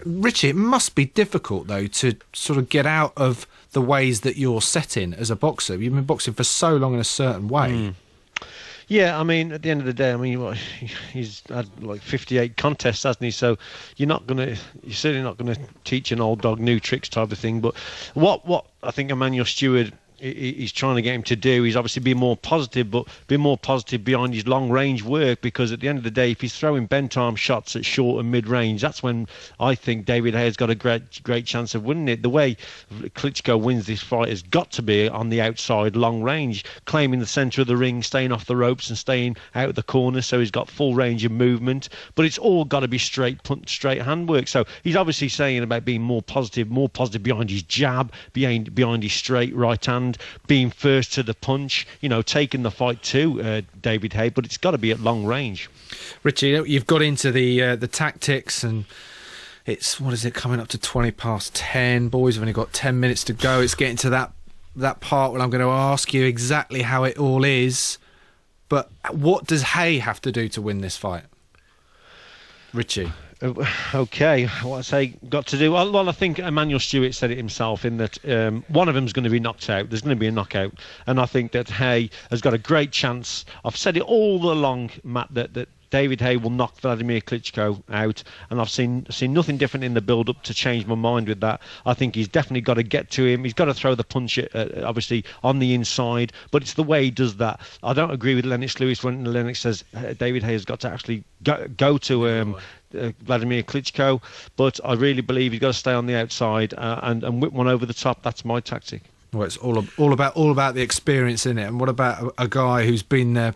Richie, it must be difficult, though, to sort of get out of the ways that you're set in as a boxer. You've been boxing for so long in a certain way. Yeah, I mean, at the end of the day, I mean, he's had like 58 contests, hasn't he? So you're certainly not gonna teach an old dog new tricks type of thing. But what I think Emmanuel Stewart, he's trying to get him to do is obviously be more positive, but be more positive behind his long range work, because at the end of the day, if he's throwing bend time shots at short and mid range, that's when I think David Haye's got a great chance of winning it. The way Klitschko wins this fight has got to be on the outside, long range, claiming the centre of the ring, staying off the ropes and staying out of the corner, so he's got full range of movement. But it's all got to be straight punch, straight handwork. So he's obviously saying about being more positive behind his jab, behind his straight right hand, being first to the punch, taking the fight to David Haye, but it's got to be at long range. Richie, you've got into the tactics, and it's, coming up to 10:20. Boys have only got 10 minutes to go. It's getting to that part where I'm going to ask you exactly how it all is. But what does Haye have to do to win this fight? Richie. Okay, what's Haye got to do? Well, I think Emmanuel Stewart said it himself, in that one of them's going to be knocked out. There's going to be a knockout, and I think that Haye has got a great chance. I've said it all along, Matt, that David Haye will knock Wladimir Klitschko out, and I've seen nothing different in the build-up to change my mind with that. I think he's definitely got to get to him. He's got to throw the punch, obviously, on the inside, but it's the way he does that. I don't agree with Lennox Lewis when Lennox says David Haye has got to actually go to Wladimir Klitschko, but I really believe he's got to stay on the outside and whip one over the top. That's my tactic. Well, it's all about the experience, isn't it? And what about a guy who's been there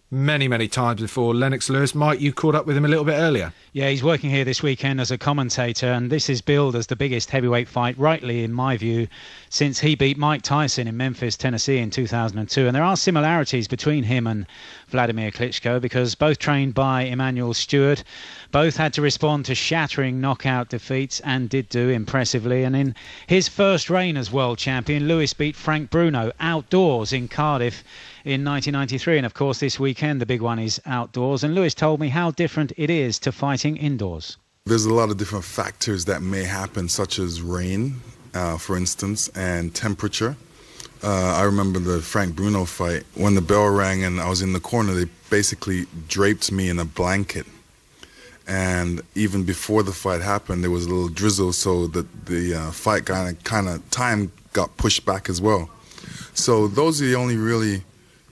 many times before, Lennox Lewis? Mike, you caught up with him a little bit earlier. Yeah, he's working here this weekend as a commentator, and this is billed as the biggest heavyweight fight, rightly in my view, since he beat Mike Tyson in Memphis, Tennessee in 2002. And there are similarities between him and Wladimir Klitschko, because both trained by Emmanuel Stewart, both had to respond to shattering knockout defeats, and did do impressively. And in his first reign as world champion, Lewis beat Frank Bruno outdoors in Cardiff in 1993. And of course this weekend the big one is outdoors, and Lewis told me how different it is to fighting indoors. There's a lot of different factors that may happen, such as rain, for instance, and temperature. I remember the Frank Bruno fight. When the bell rang and I was in the corner, they basically draped me in a blanket. And even before the fight happened, there was a little drizzle, so that the fight kind of time got pushed back as well. So those are the only really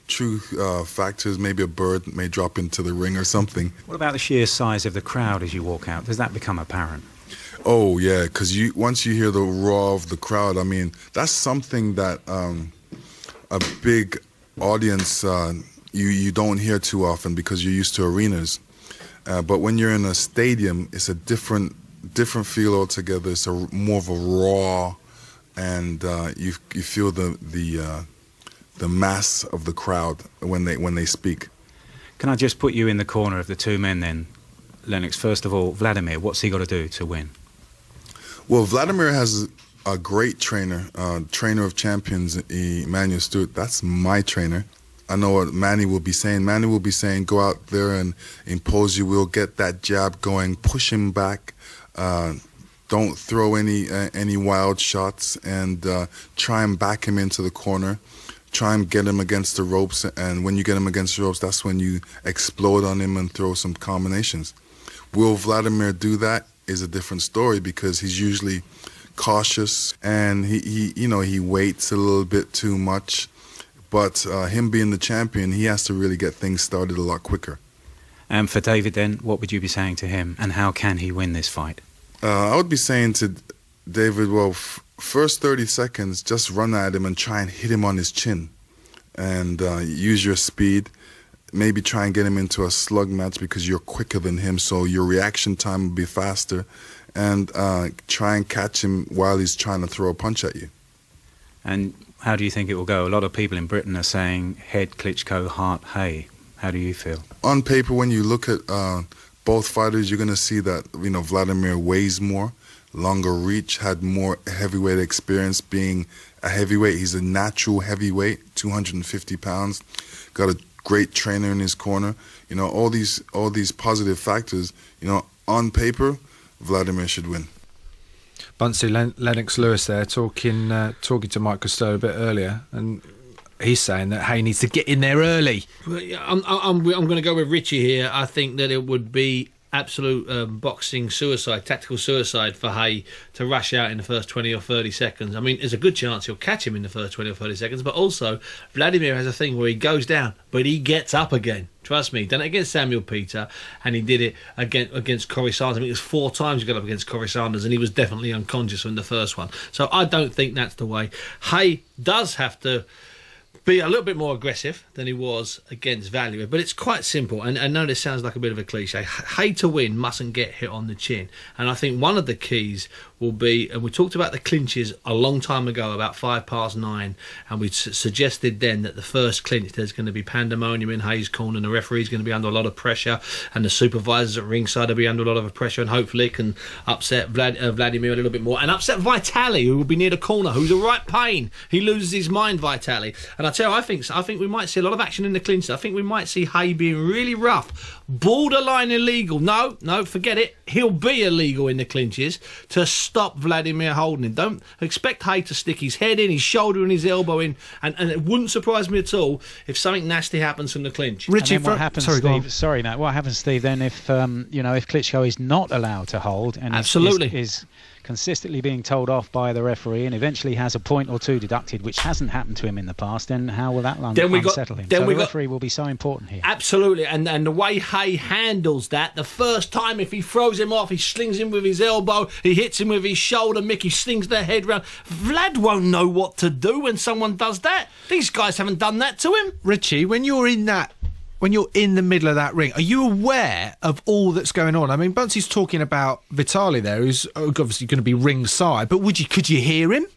true factors. Maybe a bird may drop into the ring or something. What about the sheer size of the crowd as you walk out? Does that become apparent? Oh yeah, because once you hear the roar of the crowd, I mean, that's something that a big audience you don't hear too often, because you're used to arenas. But when you're in a stadium, it's a different feel altogether. It's more of a raw, and you feel the mass of the crowd when they speak. Can I just put you in the corner of the two men then, Lennox? First of all, Wladimir, what's he got to do to win? Well, Wladimir has a great trainer of champions, Emmanuel Stewart. That's my trainer. I know what Manny will be saying. Manny will be saying, go out there and impose your will, get that jab going, push him back, don't throw any wild shots, and try and back him into the corner. Try and get him against the ropes, and when you get him against the ropes, that's when you explode on him and throw some combinations. Will Wladimir do that is a different story, because he's usually cautious, and he waits a little bit too much. But him being the champion, he has to really get things started a lot quicker. And for David then, what would you be saying to him, and how can he win this fight? I would be saying to David, well, first 30 seconds, just run at him and try and hit him on his chin, and use your speed. Maybe try and get him into a slug match, because you're quicker than him, so your reaction time will be faster, and try and catch him while he's trying to throw a punch at you. And how do you think it will go? A lot of people in Britain are saying head Klitschko, heart Haye. How do you feel? On paper, when you look at both fighters, you're going to see that Wladimir weighs more, longer reach, had more heavyweight experience being a heavyweight. He's a natural heavyweight, 250 pounds, got a great trainer in his corner. All these positive factors, on paper, Wladimir should win. Bunce, Lennox Lewis there talking to Mike Costello a bit earlier, and he's saying that Haye needs to get in there early. I'm going to go with Richie here. I think that it would be absolute boxing suicide, tactical suicide for Haye to rush out in the first 20 or 30 seconds. I mean, there's a good chance he'll catch him in the first 20 or 30 seconds, but also Wladimir has a thing where he goes down, but he gets up again. Trust me, done it against Samuel Peter, and he did it against Corey Sanders. I mean, it was 4 times he got up against Corey Sanders, and he was definitely unconscious from the first one. So I don't think that's the way. Haye does have to be a little bit more aggressive than he was against Wladimir, but it's quite simple. And I know this sounds like a bit of a cliche. Haye to win mustn't get hit on the chin. And I think one of the keys will be, and we talked about the clinches a long time ago, about 9:05, and we suggested then that the first clinch, there's going to be pandemonium in Haye's corner, and the referee's going to be under a lot of pressure, and the supervisors at ringside will be under a lot of pressure, and hopefully it can upset Wladimir a little bit more, and upset Vitali, who will be near the corner, who's a right pain. He loses his mind, Vitali. And I tell you, I think we might see a lot of action in the clinches. I think we might see Haye being really rough, borderline illegal. No, forget it. He'll be illegal in the clinches to stop Wladimir holding him. Don't expect Haye to stick his head in, his shoulder and his elbow in, and it wouldn't surprise me at all if something nasty happens from the clinch. Richie, what happens, Steve? Sorry, Matt. What happens, Steve? Then if if Klitschko is not allowed to hold and is consistently being told off by the referee and eventually has a point or two deducted, which hasn't happened to him in the past, then how will that unsettle him? So the referee will be so important here. Absolutely, and the way Haye handles that, the first time, if he throws him off, he slings him with his elbow, he hits him with his shoulder, Mickey slings their head round. Vlad won't know what to do when someone does that. These guys haven't done that to him. Richie, when you're in the middle of that ring, are you aware of all that's going on? I mean, Bunce's talking about Vitali there, who's obviously going to be ringside, but could you hear him?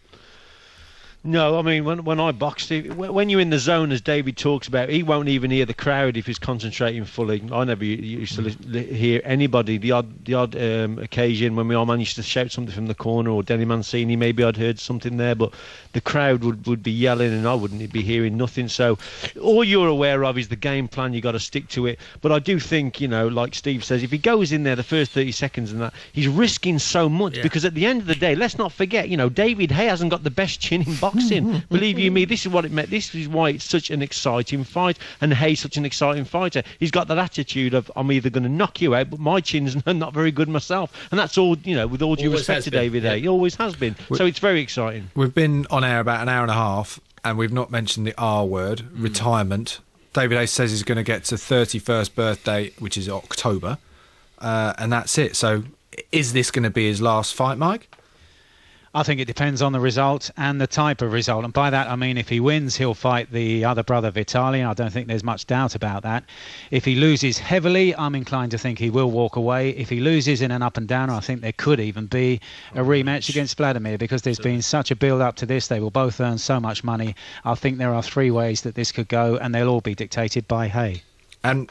No, I mean, when I boxed, when you're in the zone, as David talks about, he won't even hear the crowd if he's concentrating fully. I never used to hear anybody. The odd occasion when we all managed to shout something from the corner, or Denny Mancini, maybe I'd heard something there, but the crowd would be yelling and I wouldn't be hearing nothing. So all you're aware of is the game plan. You've got to stick to it. But I do think, like Steve says, if he goes in there the first 30 seconds and that, he's risking so much, because at the end of the day, let's not forget, David Haye hasn't got the best chin in boxing. Believe you me, this is what it meant. This is why it's such an exciting fight, and Haye's such an exciting fighter. He's got that attitude of, I'm either going to knock you out, but my chin's not very good myself, and that's all. With all due respect to David Haye, he always has been. So it's very exciting. We've been on air about an hour and a half, and we've not mentioned the R word, retirement. David Haye says he's going to get to 31st birthday, which is October, and that's it. So is this going to be his last fight, Mike? I think it depends on the result and the type of result. And by that, I mean, if he wins, he'll fight the other brother, Vitali. I don't think there's much doubt about that. If he loses heavily, I'm inclined to think he will walk away. If he loses in an up and down, I think there could even be a rematch against Wladimir, because there's been such a build-up to this. They will both earn so much money. I think there are 3 ways that this could go, and they'll all be dictated by Haye. And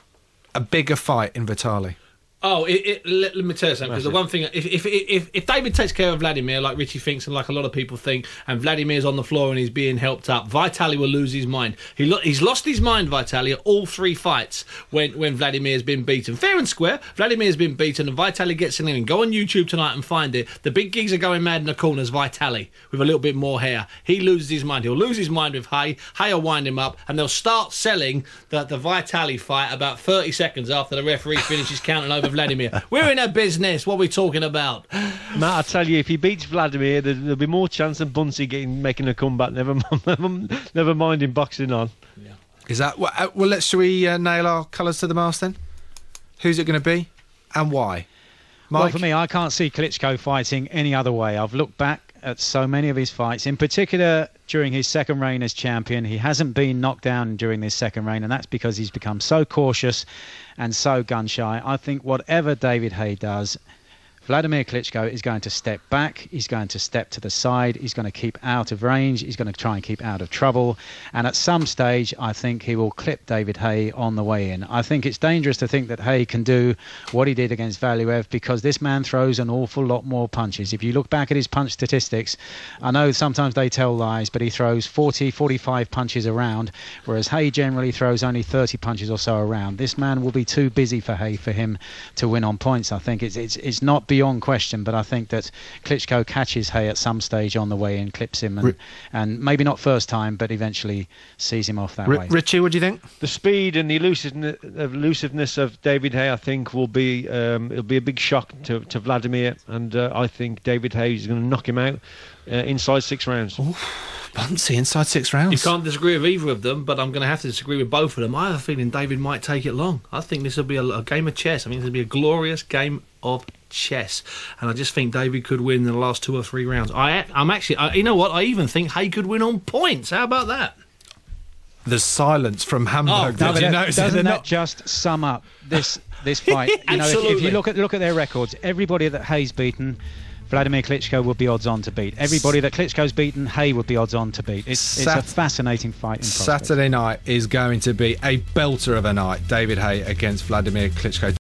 a bigger fight in Vitali. Oh, let me tell you something, because the one thing, if David takes care of Wladimir, like Richie thinks and like a lot of people think, and Vladimir's on the floor and he's being helped up, Vitali will lose his mind. He's lost his mind, Vitali, at all 3 fights when Vladimir's been beaten. Fair and square, Vladimir's been beaten, and Vitali gets in. Go on YouTube tonight and find it. The big gigs are going mad in the corners, Vitali, with a little bit more hair. He loses his mind. He'll lose his mind with Haye. Haye will wind him up, and they'll start selling the Vitali fight about 30 seconds after the referee finishes counting over Wladimir. We're in a business. What are we talking about? Matt, I tell you, if he beats Wladimir, there'll be more chance than Bunce making a comeback. Never mind him boxing on. Yeah. Is that well? Shall we nail our colours to the mast then? Who's it going to be, and why? Mike? Well, for me, I can't see Klitschko fighting any other way. I've looked back at so many of his fights, in particular during his second reign as champion. He hasn't been knocked down during this second reign, and that's because he's become so cautious and so gun-shy. I think whatever David Haye does, Wladimir Klitschko is going to step back, he's going to step to the side, he's going to keep out of range, he's going to try and keep out of trouble, and at some stage I think he will clip David Haye on the way in. I think it's dangerous to think that Haye can do what he did against Valiev, because this man throws an awful lot more punches. If you look back at his punch statistics, I know sometimes they tell lies, but he throws 40, 45 punches around, whereas Haye generally throws only 30 punches or so around. This man will be too busy for Haye for him to win on points. I think it's not beyond beyond question, but I think that Klitschko catches Haye at some stage on the way in, clips him, and maybe not first time, but eventually sees him off that way. Richie, what do you think? The speed and the elusiveness of David Haye, I think, will be it'll be a big shock to Wladimir, and I think David Haye is going to knock him out inside 6 rounds. Bunce inside 6 rounds. You can't disagree with either of them, but I'm going to have to disagree with both of them. I have a feeling David might take it long. I think this will be a game of chess. I think this will be a glorious game of chess, and I just think David could win in the last 2 or 3 rounds. I'm actually, you know what? I even think Haye could win on points. How about that? The silence from Hamburg. Doesn't that just sum up this fight? You know, if you look at their records, everybody that Haye's beaten, Wladimir Klitschko would be odds on to beat. Everybody that Klitschko's beaten, Haye would be odds on to beat. It's a fascinating fight in prospect. Saturday night is going to be a belter of a night. David Haye against Wladimir Klitschko.